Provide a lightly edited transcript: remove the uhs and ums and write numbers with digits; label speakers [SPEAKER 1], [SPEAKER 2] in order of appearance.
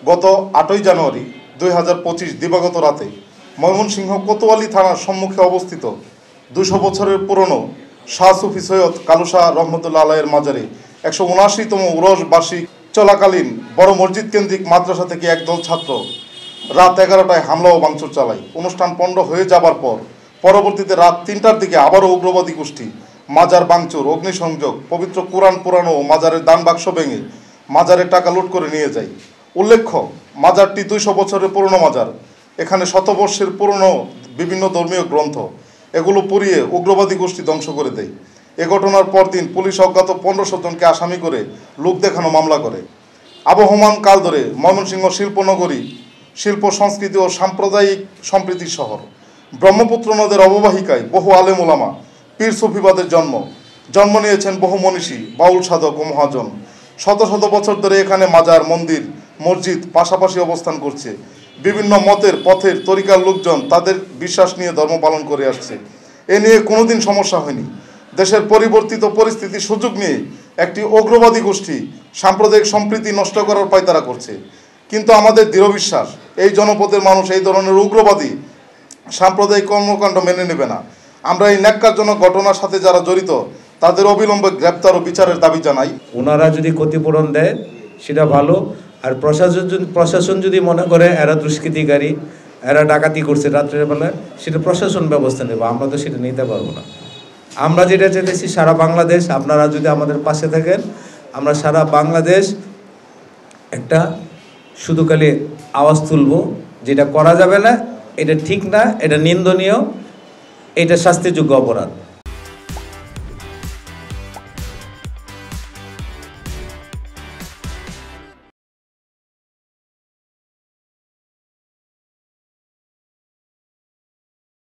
[SPEAKER 1] গত ৮ই জানুয়ারি ২০২৫ দিবাগত রাতে ময়মনসিংহ কোতোয়ালি থানার সম্মুখে অবস্থিত ২০০ বছরের পুরনো শাহ সুফি সৈয়দ কালু শাহ রহমতুল্লাহ আলাইয়ের মাজারে ১৭৯তম উরস বার্ষিক চলাকালীন বড় মসজিদ কেন্দ্রিক মাদ্রাসা থেকে একদল ছাত্র রাত ১১টায় হামলা ও ভাঙচুর চালায়। অনুষ্ঠান পণ্ড হয়ে যাবার পর পরবর্তীতে রাত ৩টার দিকে আবারও উগ্রবাদী গোষ্ঠী মাজার ভাঙচুর, অগ্নিসংযোগ, পবিত্র কোরআন পোড়ানো ও মাজারের দান বাক্স ভেঙে মাজারের টাকা লুট করে নিয়ে যায়। উল্লেখ্য, মাজারটি ২০০ বছরের পুরনো মাজার। এখানে শতবর্ষের পুরনো বিভিন্ন ধর্মীয় গ্রন্থ এগুলো পুড়িয়ে উগ্রবাদী গোষ্ঠী ধ্বংস করে দেয়। এ ঘটনার পরদিন পুলিশ অজ্ঞাত ১৫০০ জনকে আসামি করে লোক দেখানো মামলা করে। আবহমান কাল ধরে ময়মনসিংহ শিল্পনগরী শিল্প, সংস্কৃতি ও সাম্প্রদায়িক সম্প্রীতির শহর। ব্রহ্মপুত্র নদের অববাহিকায় বহু আলেম ওলামা, পীর সুফিবাদের জন্ম নিয়েছেন বহু মনীষী, বাউল সাধক ও মহাজন। শত শত বছর ধরে এখানে মাজার, মন্দির, মসজিদ পাশাপাশি অবস্থান করছে। বিভিন্ন মতের, পথের, তরিকার লোকজন তাদের বিশ্বাস নিয়ে ধর্ম পালন করে আসছে। এ নিয়ে কোনোদিন সমস্যা হয়নি। দেশের পরিবর্তিত পরিস্থিতির সুযোগ নিয়ে একটি উগ্রবাদী গোষ্ঠী সাম্প্রদায়িক সম্প্রীতি নষ্ট করার পায়তারা করছে। কিন্তু আমাদের দৃঢ় বিশ্বাস, এই জনপদের মানুষ এই ধরনের উগ্রবাদী সাম্প্রদায়িক কর্মকাণ্ড মেনে নেবে না। আমরা এই ন্যাক্কারজনক ঘটনার সাথে যারা জড়িত তাদের অবিলম্বে গ্রেপ্তার ও বিচারের দাবি জানাই।
[SPEAKER 2] ওনারা যদি ক্ষতিপূরণ দেয় সেটা ভালো। আর প্রশাসন যদি মনে করে এরা দুষ্কৃতিকারী, এরা ডাকাতি করছে রাত্রের বেলায়, সেটা প্রশাসন ব্যবস্থা নেবে। আমরা তো সেটা নিতে পারবো না। আমরা যেটা চাইতেছি, সারা বাংলাদেশ আপনারা যদি আমাদের পাশে থাকেন, আমরা সারা বাংলাদেশ একটা শুধু খালি আওয়াজ তুলব, যেটা করা যাবে না, এটা ঠিক না, এটা নিন্দনীয়, এটা শাস্তিযোগ্য অপরাধ।